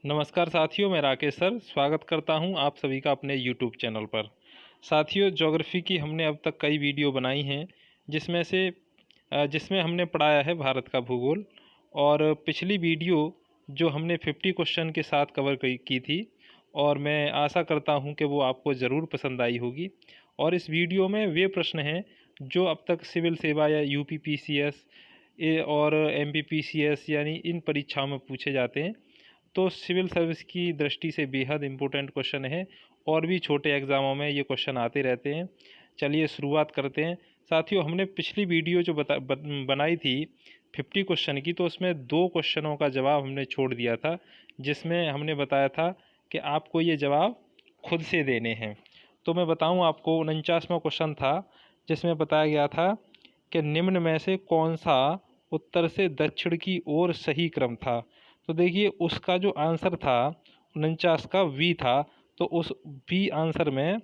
नमस्कार साथियों, मैं राकेश सर स्वागत करता हूं आप सभी का अपने यूट्यूब चैनल पर। साथियों, ज्योग्राफी की हमने अब तक कई वीडियो बनाई हैं जिसमें हमने पढ़ाया है भारत का भूगोल। और पिछली वीडियो जो हमने 50 क्वेश्चन के साथ कवर की थी, और मैं आशा करता हूं कि वो आपको ज़रूर पसंद आई होगी। और इस वीडियो में वे प्रश्न हैं जो अब तक सिविल सेवा या यूपीपीसीएस और एमपीपीसीएस यानी इन परीक्षाओं में पूछे जाते हैं। तो सिविल सर्विस की दृष्टि से बेहद इम्पोर्टेंट क्वेश्चन है, और भी छोटे एग्ज़ामों में ये क्वेश्चन आते रहते हैं। चलिए शुरुआत करते हैं। साथियों, हमने पिछली वीडियो जो बनाई थी 50 क्वेश्चन की, तो उसमें 2 क्वेश्चनों का जवाब हमने छोड़ दिया था, जिसमें हमने बताया था कि आपको ये जवाब खुद से देने हैं। तो मैं बताऊं आपको, 49वां क्वेश्चन था, जिसमें बताया गया था कि निम्न में से कौन सा उत्तर से दक्षिण की ओर सही क्रम था। तो देखिए, उसका जो आंसर था 49 का वी था। तो उस वी आंसर में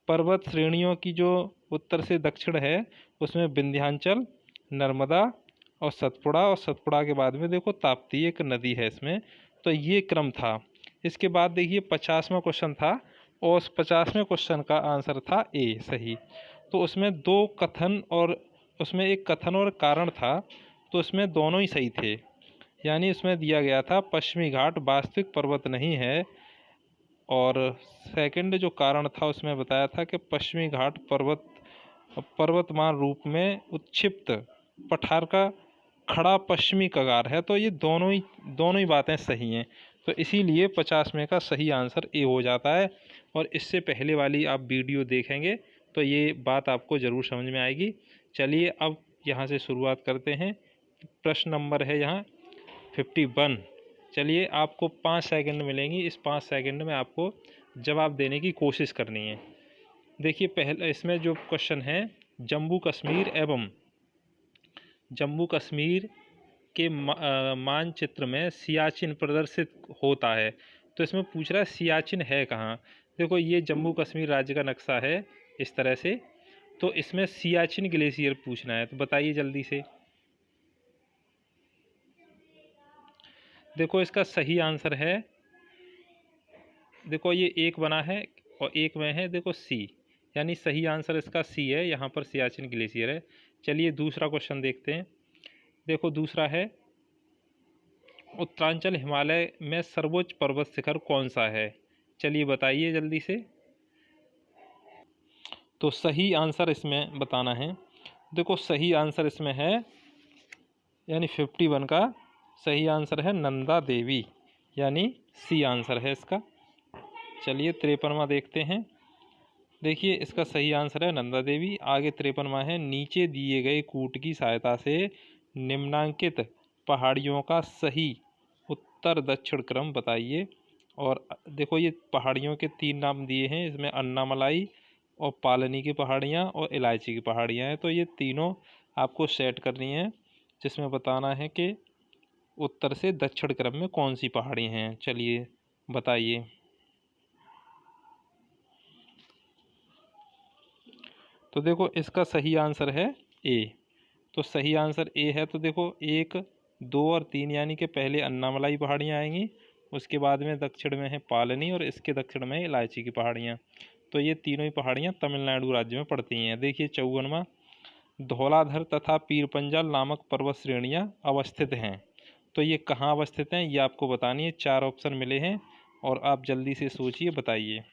पर्वत श्रेणियों की जो उत्तर से दक्षिण है, उसमें विंध्याचल, नर्मदा और सतपुड़ा के बाद में देखो ताप्ती एक नदी है इसमें। तो ये क्रम था। इसके बाद देखिए 50वां क्वेश्चन था, और उस 50वें क्वेश्चन का आंसर था ए सही। तो उसमें दो कथन और उसमें एक कथन और कारण था, तो उसमें दोनों ही सही थे। यानी उसमें दिया गया था पश्चिमी घाट वास्तविक पर्वत नहीं है, और सेकंड जो कारण था उसमें बताया था कि पश्चिमी घाट पर्वतमान रूप में उत्क्षिप्त पठार का खड़ा पश्चिमी कगार है। तो ये दोनों ही बातें सही हैं। तो इसीलिए 50 का सही आंसर ए हो जाता है। और इससे पहले वाली आप वीडियो देखेंगे तो ये बात आपको ज़रूर समझ में आएगी। चलिए अब यहाँ से शुरुआत करते हैं। प्रश्न नंबर है यहाँ 51। चलिए, आपको 5 सेकंड मिलेंगी। इस 5 सेकंड में आपको जवाब देने की कोशिश करनी है। देखिए, पहले इसमें जो क्वेश्चन है, जम्मू कश्मीर के मानचित्र में सियाचिन प्रदर्शित होता है। तो इसमें पूछ रहा है सियाचिन है कहाँ। देखो, ये जम्मू कश्मीर राज्य का नक्शा है इस तरह से। तो इसमें सियाचिन ग्लेशियर पूछना है, तो बताइए जल्दी से। देखो, इसका सही आंसर है, देखो ये एक बना है और एक में है, देखो सी, यानी सही आंसर इसका सी है। यहाँ पर सियाचिन ग्लेशियर है। चलिए दूसरा क्वेश्चन देखते हैं। देखो दूसरा है, उत्तरांचल हिमालय में सर्वोच्च पर्वत शिखर कौन सा है। चलिए बताइए जल्दी से। तो सही आंसर इसमें बताना है। देखो सही आंसर इसमें है, यानी 51 का सही आंसर है नंदा देवी, यानी सी आंसर है इसका। चलिए 53वां देखते हैं। देखिए, इसका सही आंसर है नंदा देवी। आगे 53वां है, नीचे दिए गए कूट की सहायता से निम्नांकित पहाड़ियों का सही उत्तर दक्षिण क्रम बताइए। और देखो, ये पहाड़ियों के 3 नाम दिए हैं इसमें, अन्नामलाई और पालनी की पहाड़ियाँ और इलायची की पहाड़ियाँ हैं। तो ये तीनों आपको सेट करनी है, जिसमें बताना है कि उत्तर से दक्षिण क्रम में कौन सी पहाड़ी हैं। चलिए बताइए। तो देखो, इसका सही आंसर है ए। तो सही आंसर ए है। तो देखो 1, 2 और 3, यानी कि पहले अन्नामलाई पहाड़ियाँ आएंगी, उसके बाद में दक्षिण में है पालनी, और इसके दक्षिण में इलायची की पहाड़ियाँ। तो ये तीनों ही पहाड़ियाँ तमिलनाडु राज्य में पड़ती हैं। देखिए 54वां, धौलाधर तथा पीरपंजाल नामक पर्वत श्रेणियाँ अवस्थित हैं। तो ये कहाँ अवस्थित हैं, ये आपको बतानी है। 4 ऑप्शन मिले हैं, और आप जल्दी से सोचिए, बताइए।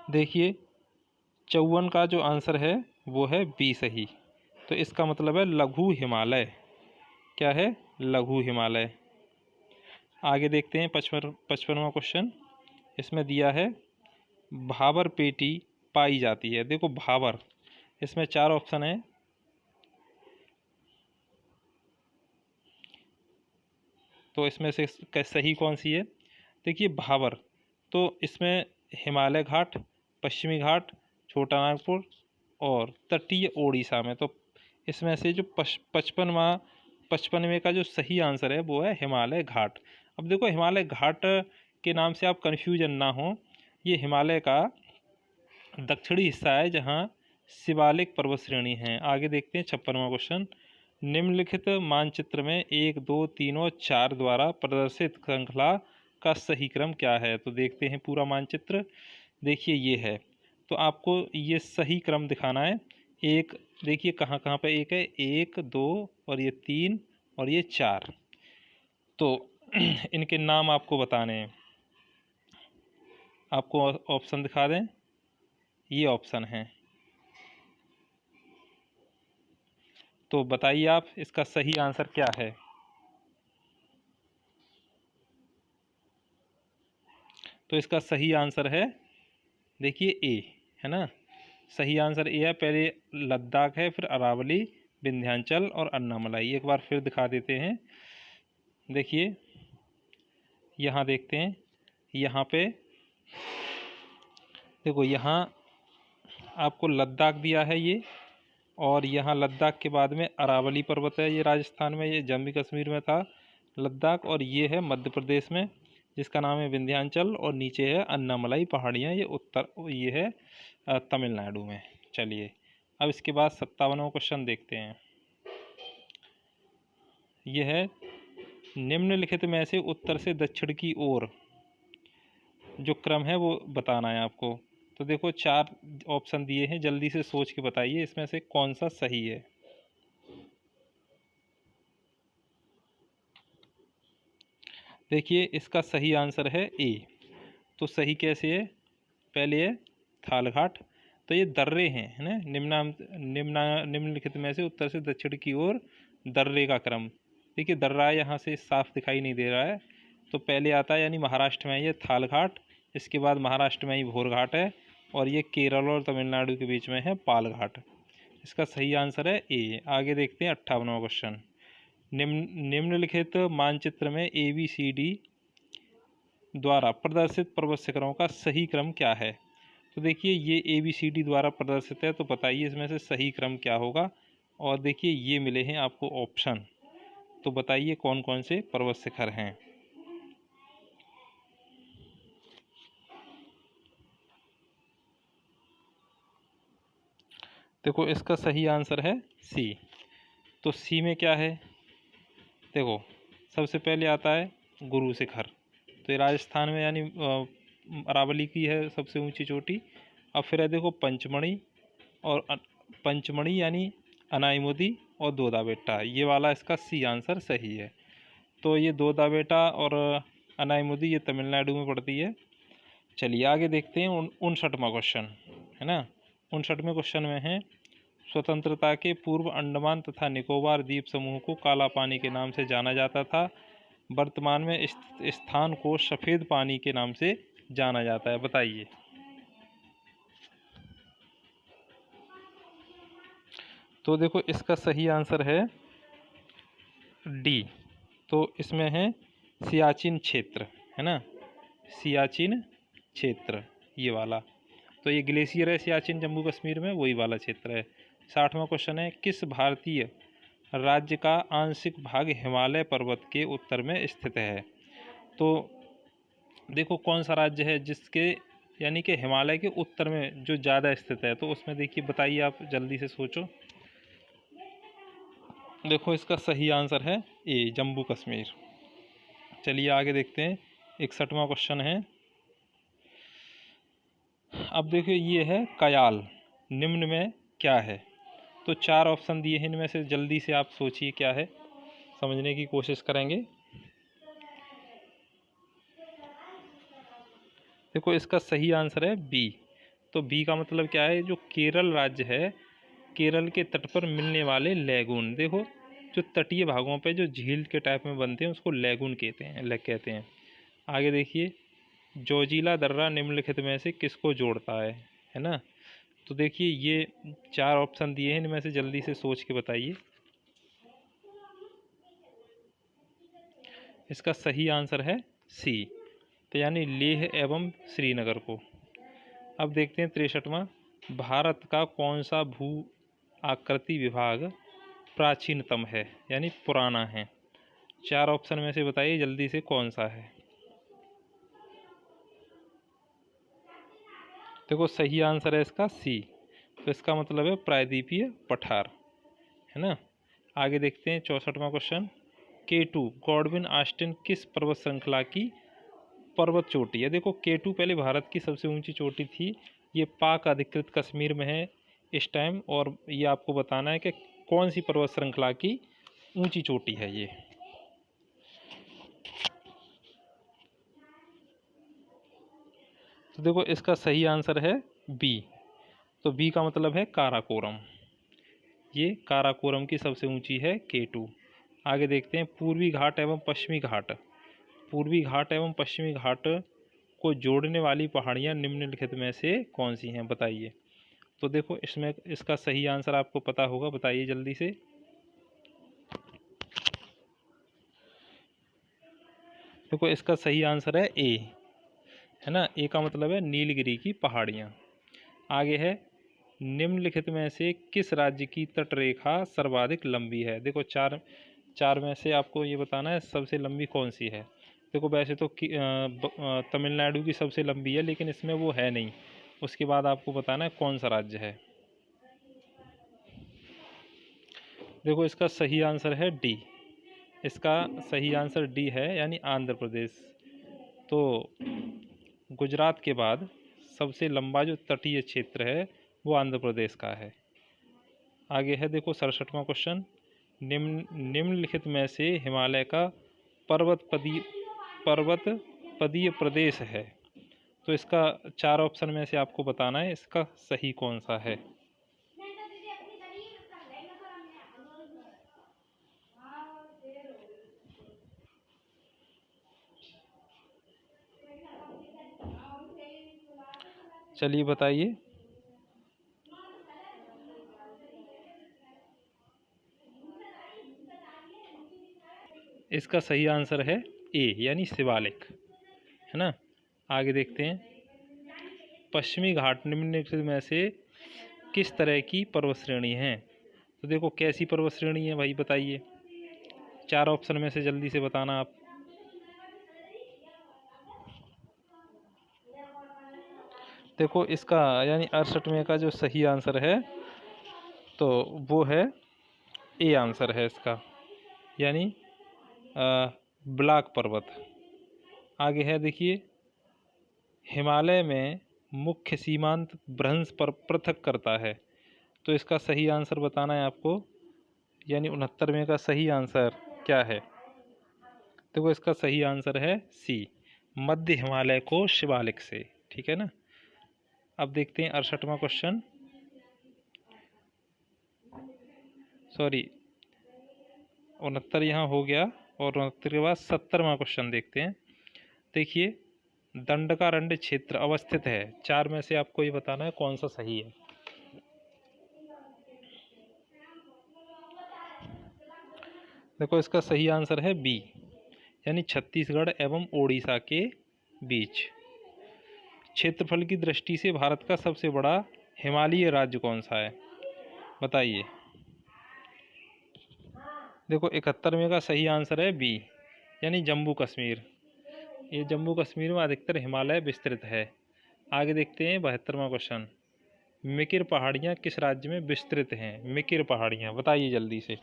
देखिए 54 का जो आंसर है वो है बी सही। तो इसका मतलब है लघु हिमालय। क्या है? लघु हिमालय। आगे देखते हैं 55वां क्वेश्चन। इसमें दिया है भाबर पेटी पाई जाती है। देखो भाबर, इसमें 4 ऑप्शन है। तो इसमें से सही कौन सी है? देखिए भाबर, तो इसमें हिमालय घाट, पश्चिमी घाट, छोटा नागपुर और तटीय ओडिशा में। तो इसमें से जो 55वें का जो सही आंसर है वो है हिमालय घाट। अब देखो, हिमालय घाट के नाम से आप कन्फ्यूजन ना हो, ये हिमालय का दक्षिणी हिस्सा है जहाँ शिवालिक पर्वत श्रेणी हैं। आगे देखते हैं 56वां क्वेश्चन। निम्नलिखित मानचित्र में 1, 2, 3 और 4 द्वारा प्रदर्शित श्रृंखला का सही क्रम क्या है। तो देखते हैं पूरा मानचित्र। देखिए ये है, तो आपको ये सही क्रम दिखाना है। एक देखिए कहाँ कहाँ पे एक है, 1, 2 और ये 3 और ये 4। तो इनके नाम आपको बताने हैं। आपको ऑप्शन दिखा दें, ये ऑप्शन है। तो बताइए आप इसका सही आंसर क्या है। तो इसका सही आंसर है, देखिए ए, है ना। सही आंसर ए है। पहले लद्दाख है, फिर अरावली, विंध्याचल और अन्नामलाई। एक बार फिर दिखा देते हैं। देखिए यहाँ देखते हैं, यहाँ पे देखो, यहाँ आपको लद्दाख दिया है ये, और यहाँ लद्दाख के बाद में अरावली पर्वत है, ये राजस्थान में, ये जम्मू कश्मीर में था लद्दाख, और ये है मध्य प्रदेश में जिसका नाम है विंध्याचल, और नीचे है अन्नामलाई पहाड़ियाँ, ये ये है तमिलनाडु में। चलिए अब इसके बाद 57वां क्वेश्चन देखते हैं। यह है, निम्नलिखित में से उत्तर से दक्षिण की ओर जो क्रम है वो बताना है आपको। तो देखो 4 ऑप्शन दिए हैं, जल्दी से सोच के बताइए इसमें से कौन सा सही है। देखिए इसका सही आंसर है ए। तो सही कैसे है, पहले है थालघाट, तो ये दर्रे हैं, है ना। निम्नलिखित में से उत्तर से दक्षिण की ओर दर्रे का क्रम। देखिए दर्रा यहाँ से साफ दिखाई नहीं दे रहा है, तो पहले आता है यानी महाराष्ट्र में ये थालघाट, इसके बाद महाराष्ट्र में ही भोरघाट है, और ये केरल और तमिलनाडु के बीच में है पालघाट। इसका सही आंसर है ए। आगे देखते हैं 58वां क्वेश्चन। निम्नलिखित मानचित्र में ABCD द्वारा प्रदर्शित पर्वत शिखरों का सही क्रम क्या है। तो देखिए ये ABCD द्वारा प्रदर्शित है, तो बताइए इसमें से सही क्रम क्या होगा। और देखिए ये मिले हैं आपको ऑप्शन, तो बताइए कौन कौन से पर्वत शिखर हैं। देखो इसका सही आंसर है सी। तो सी में क्या है, देखो सबसे पहले आता है गुरु शिखर, तो ये राजस्थान में यानी अरावली की है सबसे ऊंची चोटी। अब फिर है देखो पंचमढ़ी, और पंचमढ़ी यानी अनाईमुदी और दोदा बेटा, ये वाला इसका सी आंसर सही है। तो ये दोदा बेटा और अनाईमुदी ये तमिलनाडु में पड़ती है। चलिए आगे देखते हैं 59वां क्वेश्चन, है ना। 59वें क्वेश्चन में है, स्वतंत्रता के पूर्व अंडमान तथा निकोबार द्वीप समूह को काला पानी के नाम से जाना जाता था, वर्तमान में इस स्थान को सफ़ेद पानी के नाम से जाना जाता है। बताइए। तो देखो इसका सही आंसर है डी। तो इसमें है सियाचिन क्षेत्र, है ना, सियाचिन क्षेत्र ये वाला। तो ये ग्लेशियर है सियाचिन जम्मू कश्मीर में, वही वाला क्षेत्र है। 60वां क्वेश्चन है, किस भारतीय राज्य का आंशिक भाग हिमालय पर्वत के उत्तर में स्थित है। तो देखो कौन सा राज्य है जिसके यानी कि हिमालय के उत्तर में जो ज़्यादा स्थित है, तो उसमें देखिए बताइए आप, जल्दी से सोचो। देखो इसका सही आंसर है ए, जम्मू कश्मीर। चलिए आगे देखते हैं। 61वां क्वेश्चन है, अब देखिए ये है कयाल, निम्न में क्या है। तो 4 ऑप्शन दिए हैं, इनमें से जल्दी से आप सोचिए क्या है, समझने की कोशिश करेंगे। देखो इसका सही आंसर है बी। तो बी का मतलब क्या है, जो केरल राज्य है, केरल के तट पर मिलने वाले लैगून। देखो जो तटीय भागों पे जो झील के टाइप में बनते हैं उसको लैगून कहते हैं। आगे देखिए, जोजिला दर्रा निम्नलिखित में से किसको जोड़ता है ना। तो देखिए ये 4 ऑप्शन दिए हैं, इनमें से जल्दी से सोच के बताइए। इसका सही आंसर है सी, तो यानी लेह एवं श्रीनगर को। अब देखते हैं 63वां, भारत का कौन सा भू आकृति विभाग प्राचीनतम है यानी पुराना है। 4 ऑप्शन में से बताइए जल्दी से कौन सा है। देखो सही आंसर है इसका सी, तो इसका मतलब है प्रायद्वीपीय पठार, है ना। आगे देखते हैं 64वां क्वेश्चन। K2 गॉडविन ऑस्टिन किस पर्वत श्रृंखला की पर्वत चोटी है? देखो K2 पहले भारत की सबसे ऊंची चोटी थी, ये पाक अधिकृत कश्मीर में है इस टाइम, और ये आपको बताना है कि कौन सी पर्वत श्रृंखला की ऊंची चोटी है ये। तो देखो इसका सही आंसर है बी। तो बी का मतलब है काराकोरम, ये काराकोरम की सबसे ऊंची है K2। आगे देखते हैं पूर्वी घाट एवं पश्चिमी घाट। पूर्वी घाट एवं पश्चिमी घाट को जोड़ने वाली पहाड़ियाँ निम्नलिखित में से कौन सी हैं, बताइए। तो देखो इसमें इसका सही आंसर आपको पता होगा, बताइए जल्दी से। देखो इसका सही आंसर है ए, है ना। ए का मतलब है नीलगिरी की पहाड़ियाँ। आगे है निम्नलिखित में से किस राज्य की तटरेखा सर्वाधिक लंबी है? देखो चार में से आपको ये बताना है सबसे लंबी कौन सी है। देखो वैसे तो तमिलनाडु की सबसे लंबी है, लेकिन इसमें वो है नहीं। उसके बाद आपको बताना है कौन सा राज्य है। देखो इसका सही आंसर है डी। इसका सही आंसर डी है, यानी आंध्र प्रदेश। तो गुजरात के बाद सबसे लंबा जो तटीय क्षेत्र है वो आंध्र प्रदेश का है। आगे है देखो 67वां क्वेश्चन। निम्नलिखित में से हिमालय का पर्वतपदीय प्रदेश है। तो इसका 4 ऑप्शन में से आपको बताना है इसका सही कौन सा है। चलिए बताइए। इसका सही आंसर है ए, यानी शिवालिक, है ना। आगे देखते हैं पश्चिमी घाट निम्नलिखित में से किस तरह की पर्वत श्रेणी है? तो देखो कैसी पर्वत श्रेणी है भाई, बताइए। 4 ऑप्शन में से जल्दी से बताना आप। देखो इसका यानी 68वें का जो सही आंसर है तो वो है ए आंसर है इसका, यानी ब्लैक पर्वत। आगे है देखिए हिमालय में मुख्य सीमांत भ्रंश पर पृथक करता है। तो इसका सही आंसर बताना है आपको, यानी 69वें का सही आंसर क्या है। देखो इसका सही आंसर है सी, मध्य हिमालय को शिवालिक से, ठीक है ना। अब देखते हैं 68वां क्वेश्चन, सॉरी 69 यहाँ हो गया, और 69 के बाद 70वां क्वेश्चन देखते हैं। देखिए दंडकारण्य क्षेत्र अवस्थित है, 4 में से आपको ये बताना है कौन सा सही है। देखो इसका सही आंसर है बी, यानी छत्तीसगढ़ एवं ओडिशा के बीच। क्षेत्रफल की दृष्टि से भारत का सबसे बड़ा हिमालयी राज्य कौन सा है, बताइए। देखो 71वें का सही आंसर है बी, यानी जम्मू कश्मीर। ये जम्मू कश्मीर में अधिकतर हिमालय विस्तृत है। आगे देखते हैं 72वां क्वेश्चन। मिकिर पहाड़ियाँ किस राज्य में विस्तृत हैं? मिकिर पहाड़ियाँ, बताइए जल्दी से।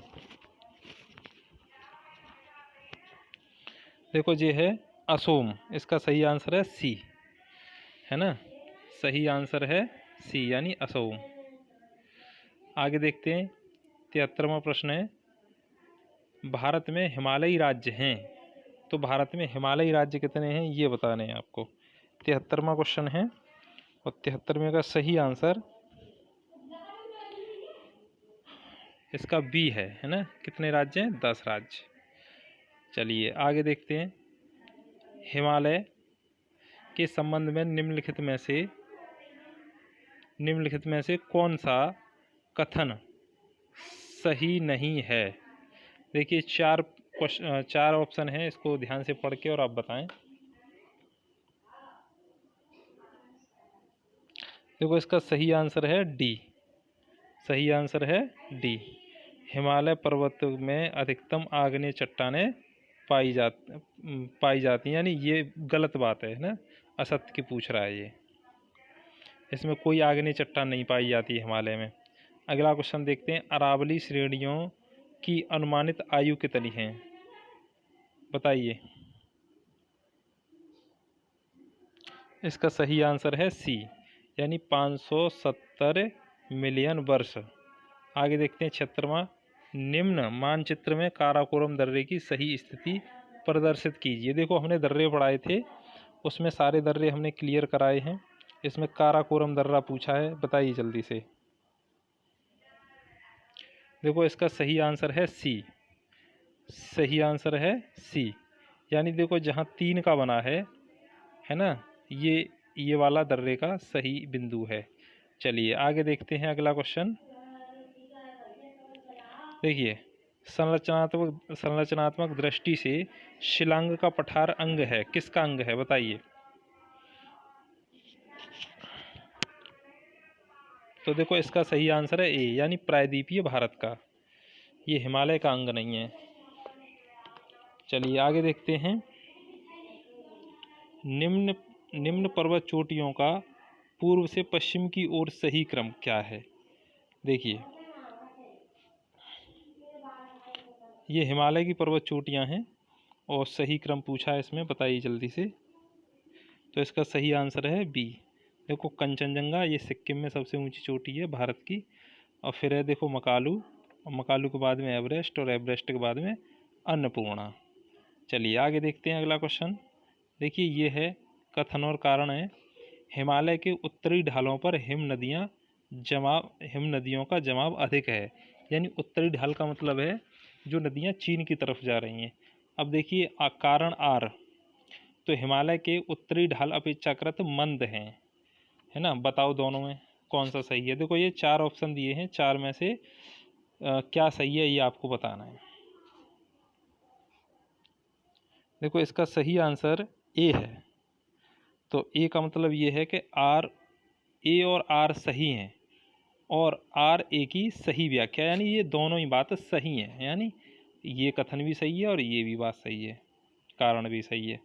देखो ये है असोम, इसका सही आंसर है सी, है ना। सही आंसर है सी, यानी असोम। आगे देखते हैं 73वां प्रश्न है भारत में हिमालयी राज्य हैं, तो भारत में हिमालयी राज्य कितने हैं ये बताने हैं आपको। 73वां क्वेश्चन है, और 73वें का सही आंसर इसका बी है ना। कितने राज्य हैं? 10 राज्य। चलिए आगे देखते हैं हिमालय के संबंध में निम्नलिखित में से कौन सा कथन सही नहीं है। देखिए 4 ऑप्शन है, इसको ध्यान से पढ़ के और आप बताएं। देखो इसका सही आंसर है डी, सही आंसर है डी। हिमालय पर्वत में अधिकतम आग्नेय चट्टानें पाई जाती हैं, यानी ये गलत बात है ना, असत्य की पूछ रहा है ये। इसमें कोई आग्नेय चट्टान नहीं पाई जाती है हिमालय में। अगला क्वेश्चन देखते हैं अरावली श्रेणियों की अनुमानित आयु कितनी है? बताइए। इसका सही आंसर है सी, यानी 570 मिलियन वर्ष। आगे देखते हैं 76वां, निम्न मानचित्र में काराकोरम दर्रे की सही स्थिति प्रदर्शित कीजिए। देखो हमने दर्रे पढ़ाए थे, उसमें सारे दर्रे हमने क्लियर कराए हैं। इसमें काराकोरम दर्रा पूछा है, बताइए जल्दी से। देखो इसका सही आंसर है सी, सही आंसर है सी, यानी देखो जहाँ 3 का बना है ना, ये वाला दर्रे का सही बिंदु है। चलिए आगे देखते हैं अगला क्वेश्चन। देखिए, संरचनात्मक दृष्टि से शिलांग का पठार अंग है, किसका अंग है? बताइए। तो देखो इसका सही आंसर है ए, यानी प्रायद्वीपीय भारत का, ये हिमालय का अंग नहीं है। चलिए आगे देखते हैं। निम्न पर्वत चोटियों का पूर्व से पश्चिम की ओर सही क्रम क्या है? देखिए, ये हिमालय की पर्वत चोटियां हैं और सही क्रम पूछा है इसमें, बताइए जल्दी से। तो इसका सही आंसर है बी। देखो कंचनजंगा ये सिक्किम में सबसे ऊंची चोटी है भारत की, और फिर है देखो मकालू, और मकालू के बाद में एवरेस्ट, और एवरेस्ट के बाद में अन्नपूर्णा। चलिए आगे देखते हैं अगला क्वेश्चन। देखिए ये है कथन और कारण है। हिमालय के उत्तरी ढालों पर हिम नदियों का जमाव अधिक है, यानी उत्तरी ढाल का मतलब है जो नदियाँ चीन की तरफ जा रही हैं। अब देखिए कारण आर, तो हिमालय के उत्तरी ढाल अपेक्षाकृत मंद हैं, है ना। बताओ दोनों में कौन सा सही है? देखो ये 4 ऑप्शन दिए हैं, 4 में से क्या सही है ये आपको बताना है। देखो इसका सही आंसर ए है। तो ए का मतलब ये है कि आर, ए और आर सही हैं, और आर ए की सही व्याख्या, यानी ये दोनों ही बात सही हैं, यानी ये कथन भी सही है और ये भी बात सही है, कारण भी सही है।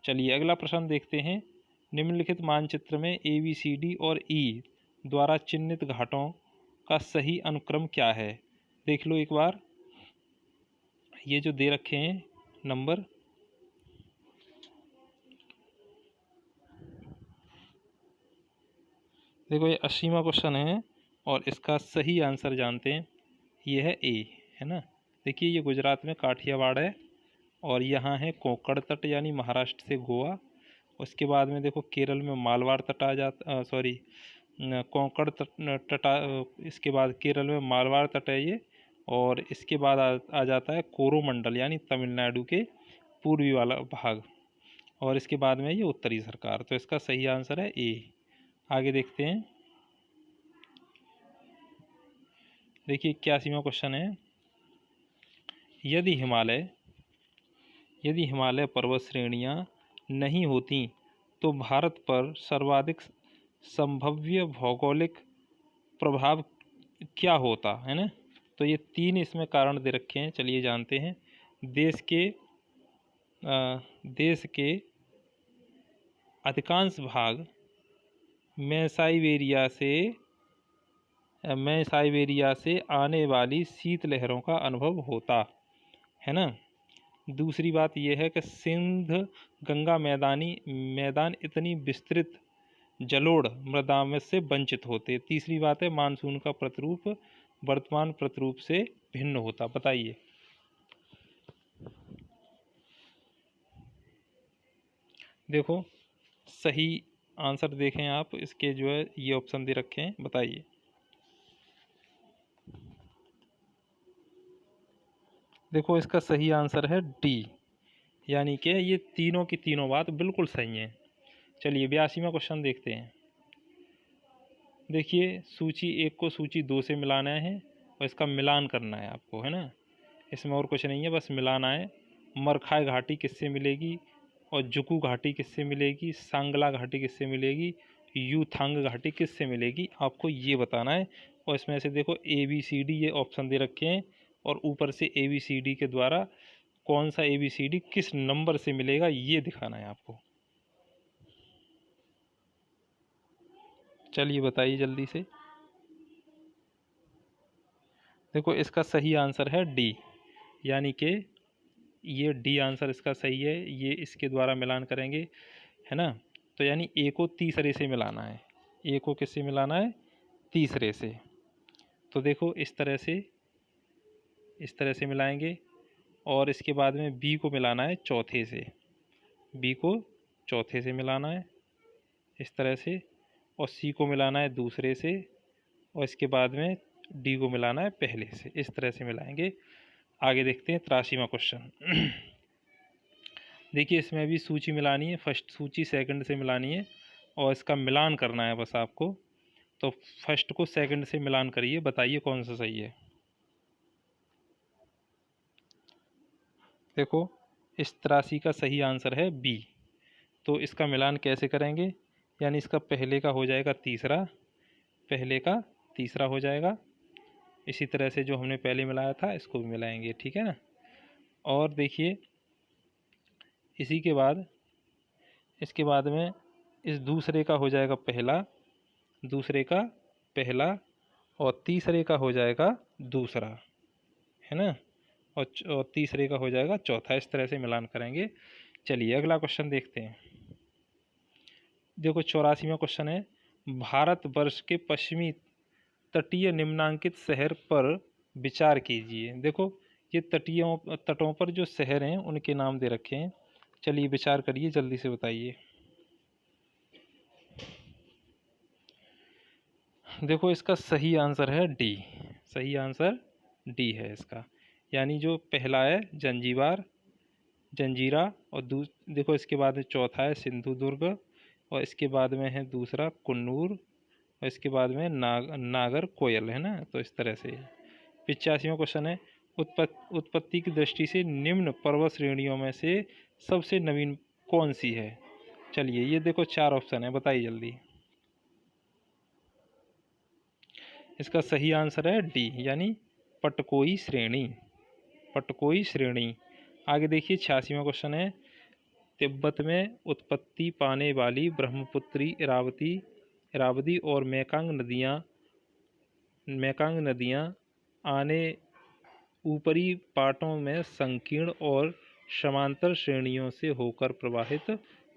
चलिए अगला प्रश्न देखते हैं। निम्नलिखित मानचित्र में ए बी सी डी और ई द्वारा चिन्हित घाटों का सही अनुक्रम क्या है? देख लो एक बार, ये जो दे रखे हैं नंबर, देखो ये 80वां क्वेश्चन है और इसका सही आंसर जानते हैं, ये है ए, है ना। देखिए ये गुजरात में काठियावाड़ है, और यहाँ है कोंकण तट यानी महाराष्ट्र से गोवा। उसके बाद में देखो केरल में मालवाड़ तट आ जाता, सॉरी कोंकण तट इसके बाद केरल में मालवाड़ तट है ये, और इसके बाद आ जाता है कोरोमंडल यानी तमिलनाडु के पूर्वी वाला भाग, और इसके बाद में ये उत्तरी सरकार। तो इसका सही आंसर है ए। आगे देखते हैं। देखिए 81वां क्वेश्चन है। यदि हिमालय पर्वत श्रेणियाँ नहीं होती तो भारत पर सर्वाधिक संभाव्य भौगोलिक प्रभाव क्या होता, है ना। तो ये 3 इसमें कारण दे रखे हैं, चलिए जानते हैं। देश के अधिकांश भाग में साइबेरिया से आने वाली शीतलहरों का अनुभव होता है ना। दूसरी बात यह है कि सिंध गंगा मैदान इतनी विस्तृत जलोढ़ मृदा में से वंचित होते। तीसरी बात है मानसून का प्रतिरूप वर्तमान प्रतिरूप से भिन्न होता। बताइए। देखो सही आंसर देखें आप, इसके जो है ये ऑप्शन दे रखे हैं, बताइए। देखो इसका सही आंसर है डी, यानी कि ये तीनों की तीनों बात बिल्कुल सही हैं। चलिए 82वां क्वेश्चन देखते हैं। देखिए सूची 1 को सूची 2 से मिलाना है और इसका मिलान करना है आपको, है ना। इसमें और कुछ नहीं है, बस मिलाना है। मरखाए घाटी किससे मिलेगी, और जुकू घाटी किससे मिलेगी, सांगला घाटी किससे मिलेगी, यूथांग घाटी किससे मिलेगी, आपको ये बताना है। और इसमें से देखो ए बी सी डी ये ऑप्शन दे रखे हैं, और ऊपर से ए बी सी डी के द्वारा कौन सा ए बी सी डी किस नंबर से मिलेगा ये दिखाना है आपको। चलिए बताइए जल्दी से। देखो इसका सही आंसर है डी, यानी कि ये डी आंसर इसका सही है। ये इसके द्वारा मिलान करेंगे, है ना। तो यानी ए को तीसरे से मिलाना है। ए को किससे मिलाना है? तीसरे से। तो देखो इस तरह से मिलाएंगे। और इसके बाद में बी को मिलाना है चौथे से। बी को चौथे से मिलाना है इस तरह से। और सी को मिलाना है दूसरे से। और इसके बाद में डी को मिलाना है पहले से। इस तरह से मिलाएंगे। आगे देखते हैं 83वां क्वेश्चन। देखिए इसमें भी सूची मिलानी है, फर्स्ट सूची सेकंड से मिलानी है और इसका मिलान करना है बस आपको। तो फर्स्ट को सेकंड से मिलान करिए, बताइए कौन सा सही है। देखो इस 83 का सही आंसर है बी। तो इसका मिलान कैसे करेंगे? यानी इसका पहले का हो जाएगा तीसरा, पहले का तीसरा हो जाएगा। इसी तरह से जो हमने पहले मिलाया था इसको भी मिलाएंगे, ठीक है ना। और देखिए इसी के बाद इसके बाद में इस दूसरे का हो जाएगा पहला, दूसरे का पहला, और तीसरे का हो जाएगा दूसरा, है ना। और तीसरे का हो जाएगा चौथा। इस तरह से मिलान करेंगे। चलिए अगला क्वेश्चन देखते हैं। देखो 84वां क्वेश्चन है, भारतवर्ष के पश्चिमी तटीय निम्नांकित शहर पर विचार कीजिए। देखो ये तटों पर जो शहर हैं उनके नाम दे रखे हैं। चलिए विचार करिए, जल्दी से बताइए। देखो इसका सही आंसर है डी। सही आंसर डी है इसका। यानी जो पहला है जंजीरा, और देखो इसके बाद में चौथा है सिंधुदुर्ग, और इसके बाद में है दूसरा कुन्नूर, और इसके बाद में नागरकोयल, है ना। तो इस तरह से 85वां क्वेश्चन है, उत्पत्ति की दृष्टि से निम्न पर्वत श्रेणियों में से सबसे नवीन कौन सी है? चलिए ये देखो 4 ऑप्शन है, बताइए जल्दी। इसका सही आंसर है डी, यानी पटकोई श्रेणी। पटकोई श्रेणी। आगे देखिए 86वां क्वेश्चन है, तिब्बत में उत्पत्ति पाने वाली ब्रह्मपुत्री, इरावदी और मेकांग नदियाँ आने ऊपरी पाटों में संकीर्ण और समांतर श्रेणियों से होकर प्रवाहित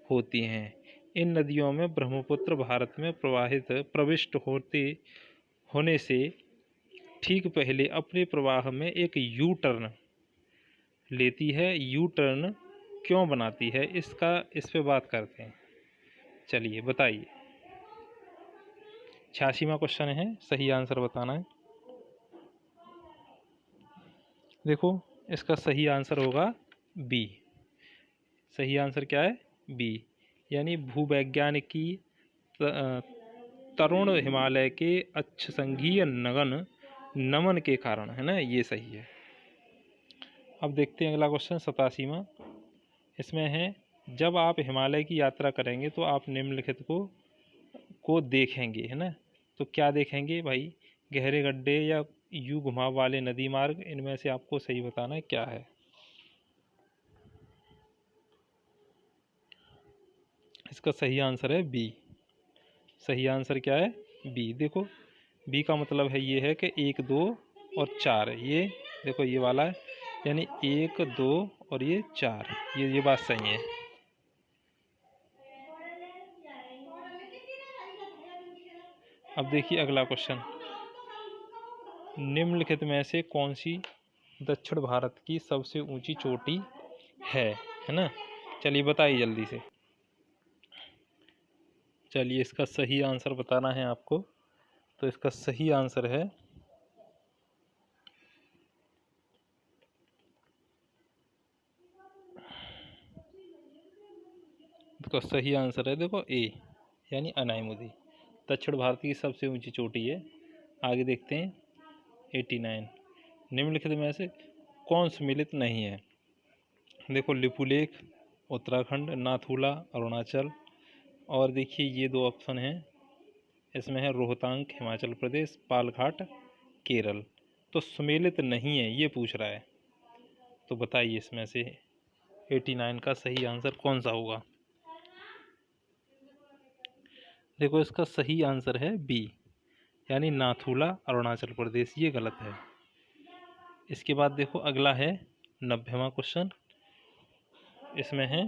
होती हैं। इन नदियों में ब्रह्मपुत्र भारत में प्रविष्ट होने से ठीक पहले अपने प्रवाह में एक यू टर्न लेती है। यू टर्न क्यों बनाती है, इस पे बात करते हैं। चलिए बताइए। 86वां क्वेश्चन है, सही आंसर बताना है। देखो इसका सही आंसर होगा बी। सही आंसर क्या है? बी। यानी भूवैज्ञानिकी तरुण हिमालय के अक्षसंघीय नमन के कारण, है ना, ये सही है। अब देखते हैं अगला क्वेश्चन 87वां। इसमें है, जब आप हिमालय की यात्रा करेंगे तो आप निम्नलिखित को देखेंगे, है ना। तो क्या देखेंगे भाई? गहरे गड्ढे या यू घुमाव वाले नदी मार्ग? इनमें से आपको सही बताना है क्या है। इसका सही आंसर है बी। सही आंसर क्या है? बी। देखो बी का मतलब है ये है कि 1, 2 और 4। ये देखो ये वाला है, यानी 1, 2 और ये 4। ये बात सही है। अब देखिए अगला क्वेश्चन, निम्नलिखित में से कौन सी दक्षिण भारत की सबसे ऊंची चोटी है ना। चलिए बताइए जल्दी से। चलिए इसका सही आंसर बताना है आपको। तो इसका सही आंसर है देखो ए, यानी अनाईमुदी। दक्षिण भारत की सबसे ऊंची चोटी है। आगे देखते हैं 89। निम्नलिखित में से कौन सम्मिलित नहीं है? देखो लिपुलेख उत्तराखंड, नाथुला अरुणाचल, और देखिए ये 2 ऑप्शन हैं। इसमें है रोहतांग हिमाचल प्रदेश, पालघाट केरल। तो सम्मिलित नहीं है ये पूछ रहा है। तो बताइए इसमें से 89 का सही आंसर कौन सा होगा। देखो इसका सही आंसर है बी, यानी नाथुला अरुणाचल प्रदेश। ये गलत है। इसके बाद देखो अगला है 90वां क्वेश्चन। इसमें है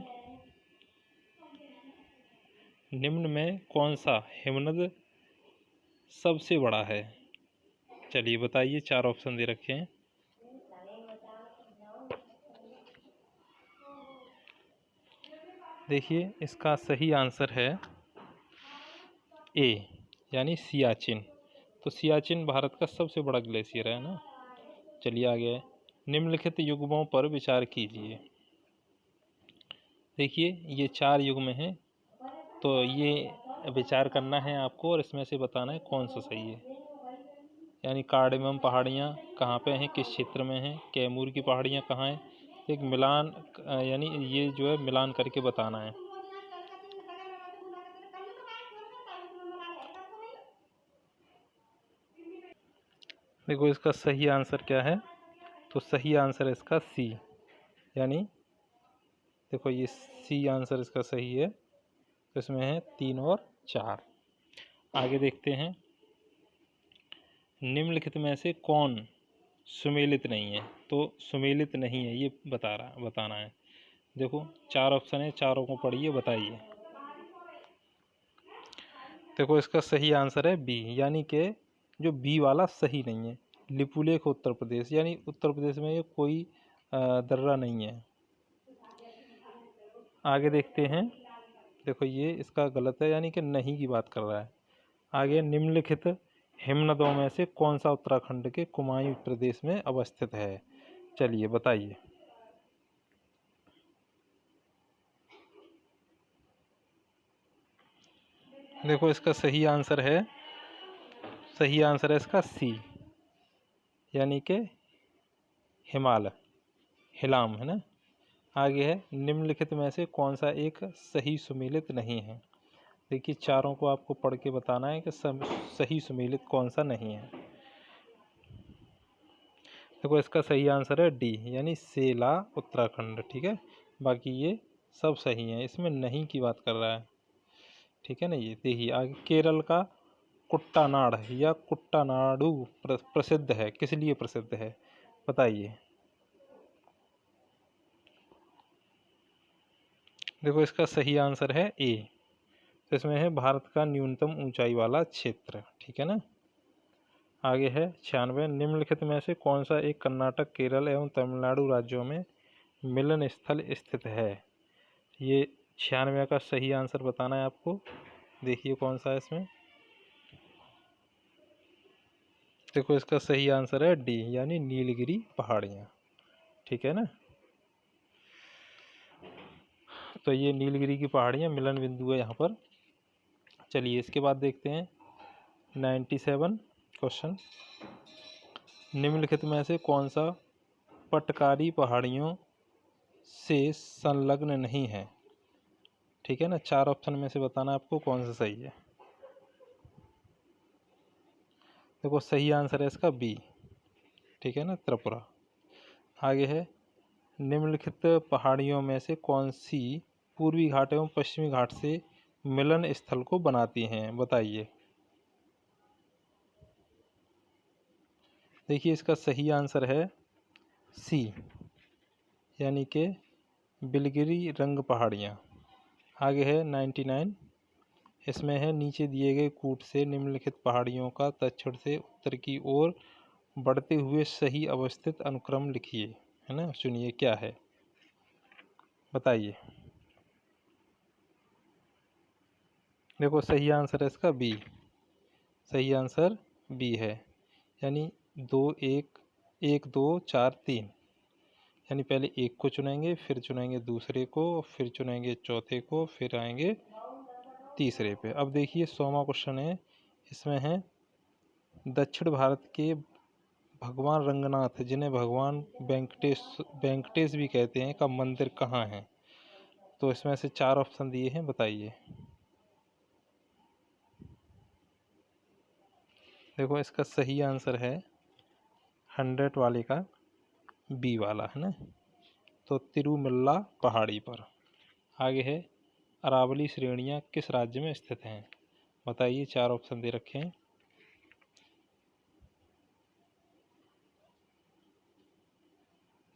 निम्न में कौन सा हिमनद सबसे बड़ा है? चलिए बताइए, 4 ऑप्शन दे रखे हैं। देखिए इसका सही आंसर है ए, यानी सियाचिन। तो सियाचिन भारत का सबसे बड़ा ग्लेशियर है ना। चलिए आगे, निम्नलिखित युग्मों पर विचार कीजिए। देखिए ये 4 युग्म हैं, तो ये विचार करना है आपको और इसमें से बताना है कौन सा सही है। यानी कार्डेमम पहाड़ियाँ कहाँ पे हैं, किस क्षेत्र में हैं, कैमूर की पहाड़ियाँ कहाँ हैं। एक मिलान, यानी ये जो है मिलान करके बताना है। देखो इसका सही आंसर क्या है, तो सही आंसर है इसका सी, यानी देखो ये सी आंसर इसका सही है। तो इसमें है 3 और 4। आगे देखते हैं, निम्नलिखित में से कौन सुमेलित नहीं है? तो सुमेलित नहीं है ये बताना है। देखो 4 ऑप्शन है, चारों को पढ़िए, बताइए। देखो इसका सही आंसर है बी, यानी कि जो बी वाला सही नहीं है। लिपुलेख उत्तर प्रदेश, यानी उत्तर प्रदेश में ये कोई दर्रा नहीं है। आगे देखते हैं, देखो ये इसका गलत है, यानी कि नहीं की बात कर रहा है। आगे, निम्नलिखित हिमनदों में से कौन सा उत्तराखंड के कुमाऊं प्रदेश में अवस्थित है? चलिए बताइए। देखो इसका सही आंसर है इसका सी, यानी कि हिमालय, हिलाम है ना। आगे है, निम्नलिखित में से कौन सा एक सही सुमेलित नहीं है? देखिए चारों को आपको पढ़ के बताना है कि सही सुमेलित कौन सा नहीं है। देखो इसका सही आंसर है डी, यानी सेला उत्तराखंड। ठीक है, बाकी ये सब सही है, इसमें नहीं की बात कर रहा है। ठीक है ना। ये देखिए आगे, केरल का कुट्टानाड़ या कुट्टानाडु प्रसिद्ध है, किस लिए प्रसिद्ध है? बताइए। देखो इसका सही आंसर है ए, तो इसमें है भारत का न्यूनतम ऊंचाई वाला क्षेत्र। ठीक है ना। आगे है 96, निम्नलिखित में से कौन सा एक कर्नाटक, केरल एवं तमिलनाडु राज्यों में मिलन स्थल स्थित है? ये 96 का सही आंसर बताना है आपको। देखिए कौन सा है इसमें। देखो इसका सही आंसर है डी, यानी नीलगिरी पहाड़ियाँ। ठीक है ना। तो ये नीलगिरी की पहाड़ियाँ मिलन बिंदु है यहाँ पर। चलिए इसके बाद देखते हैं 97 क्वेश्चन। निम्नलिखित में से कौन सा पटकारी पहाड़ियों से संलग्न नहीं है? ठीक है ना। 4 ऑप्शन में से बताना है आपको कौन सा सही है। देखो सही आंसर है इसका बी, ठीक है ना, त्रिपुरा। आगे है, निम्नलिखित पहाड़ियों में से कौन सी पूर्वी घाट एवं पश्चिमी घाट से मिलन स्थल को बनाती हैं? बताइए। देखिए इसका सही आंसर है सी, यानी कि बिलगिरी रंग पहाड़ियाँ। आगे है 99, इसमें है नीचे दिए गए कूट से निम्नलिखित पहाड़ियों का दक्षिण से उत्तर की ओर बढ़ते हुए सही अवस्थित अनुक्रम लिखिए। है ना, सुनिए क्या है, बताइए। देखो सही आंसर है इसका बी, सही आंसर बी है, यानी 2 1 1 2 4 3, यानी पहले एक को चुनेंगे, फिर चुनेंगे दूसरे को, फिर चुनेंगे चौथे को, फिर आएंगे तीसरे पे। अब देखिए 100वां क्वेश्चन है, इसमें है दक्षिण भारत के भगवान रंगनाथ, जिन्हें भगवान वेंकटेश भी कहते हैं, का मंदिर कहाँ है? तो इसमें से 4 ऑप्शन दिए हैं, बताइए। देखो इसका सही आंसर है 100 वाले का बी वाला, है ना। तो तिरुमल्ला पहाड़ी पर। आगे है, अरावली श्रेणियाँ किस राज्य में स्थित हैं? बताइए, 4 ऑप्शन दे रखे हैं।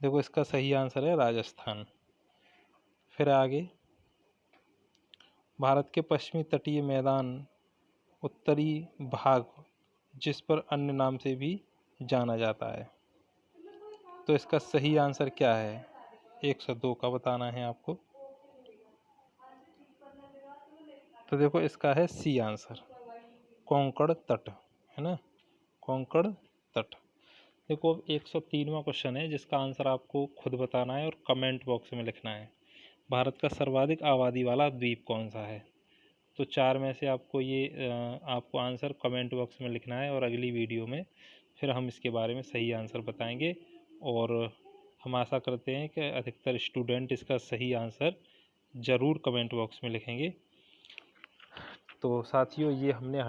देखो इसका सही आंसर है राजस्थान। फिर आगे, भारत के पश्चिमी तटीय मैदान उत्तरी भाग जिस पर अन्य नाम से भी जाना जाता है, तो इसका सही आंसर क्या है? 102 का बताना है आपको। तो देखो इसका है सी आंसर, कोंकण तट, है ना, कोंकण तट। देखो अब 103वां क्वेश्चन है जिसका आंसर आपको खुद बताना है और कमेंट बॉक्स में लिखना है। भारत का सर्वाधिक आबादी वाला द्वीप कौन सा है? तो 4 में से आपको आपको आंसर कमेंट बॉक्स में लिखना है और अगली वीडियो में फिर हम इसके बारे में सही आंसर बताएंगे। और हम आशा करते हैं कि अधिकतर स्टूडेंट इसका सही आंसर ज़रूर कमेंट बॉक्स में लिखेंगे। तो साथियों, ये हमने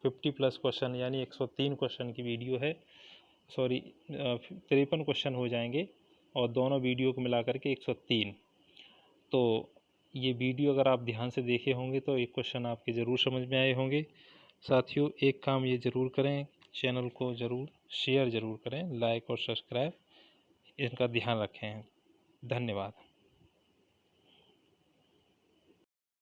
50 प्लस क्वेश्चन यानी 103 क्वेश्चन की वीडियो है। 53 क्वेश्चन हो जाएंगे और दोनों वीडियो को मिला के 103। तो ये वीडियो अगर आप ध्यान से देखे होंगे तो एक क्वेश्चन आपके ज़रूर समझ में आए होंगे। साथियों, एक काम ये ज़रूर करें, चैनल को ज़रूर शेयर ज़रूर करें, लाइक और सब्सक्राइब इनका ध्यान रखें। धन्यवाद।